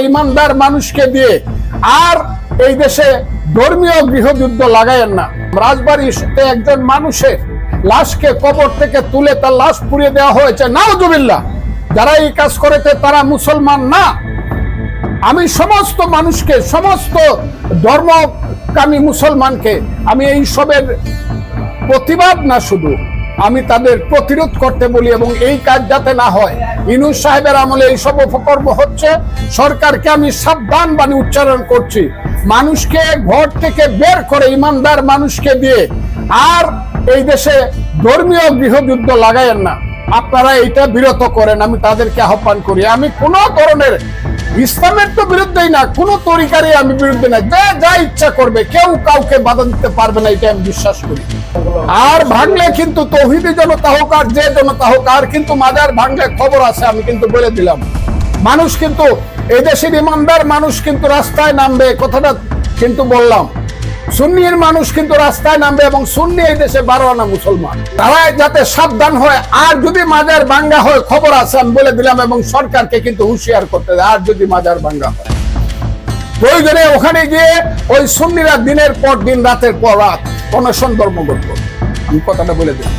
ইমানদার মানুষকে দিয়ে আর এই দেশে ধর্মীয় গৃহযুদ্ধ লাগায়েন না। রাজবাড়ী ইস্যুতে একজন মানুষের লাশকে কবর থেকে তুলে তার লাশ পুড়িয়ে দেওয়া হয়েছে, নাউজুবিল্লাহ। যারা এই কাজ করেছে তারা মুসলমান না। আমি সমস্ত মানুষকে, সমস্ত ধর্মকামী মুসলমানকে আমি এই সবের প্রতিবাদ না, শুধু আমি তাদের প্রতিরোধ করতে বলি, এবং এই কাজ যাতে না হয়। ইউনূস সাহেবের আমলে এইসব অপকর্ম হচ্ছে। সরকারকে আমি সাবধান বাণী উচ্চারণ করছি, মানুষকে ঘর থেকে বের করে ইমানদার মানুষকে দিয়ে আর এই দেশে ধর্মীয় গৃহযুদ্ধ লাগায়েন না। আপনারা এটা বিরত করেন, আমি তাদেরকে আহ্বান করি। আমি কোন ধরনের ইসলামের তো বিরুদ্ধেই না, কোন তরিকারই আমি বিরুদ্ধে না। যে যা ইচ্ছা করবে, কেউ কাউকে বাধা দিতে পারবে না, এটা আমি বিশ্বাস করি। আর ভাঙলে কিন্তু তৌহিদি জনতা হোক আর যে জনতা হোক, আর কিন্তু মাজার ভাঙলে খবর আছে, আমি কিন্তু বলে দিলাম। মানুষ কিন্তু এই দেশের ইমানদার মানুষ কিন্তু রাস্তায় নামবে, কথাটা কিন্তু বললাম। সুন্নির মানুষ কিন্তু রাস্তায় নামবে, এবং সুন্নি এই দেশে 12 আনা মুসলমান, তারা যাতে সাবধান হয়। আর যদি মাজার ভাঙ্গা হয়, খবর আছে, আমি বলে দিলাম, এবং সরকারকে কিন্তু হুঁশিয়ার করতে দেয়। আর যদি মাজার ভাঙ্গা হয়, প্রয়োজনে ওখানে গিয়ে ওই সুন্নিরা দিনের পর দিন, রাতের পর রাত অনশন ধর্মঘট করবে। আমি কথাটা বলে দিলাম।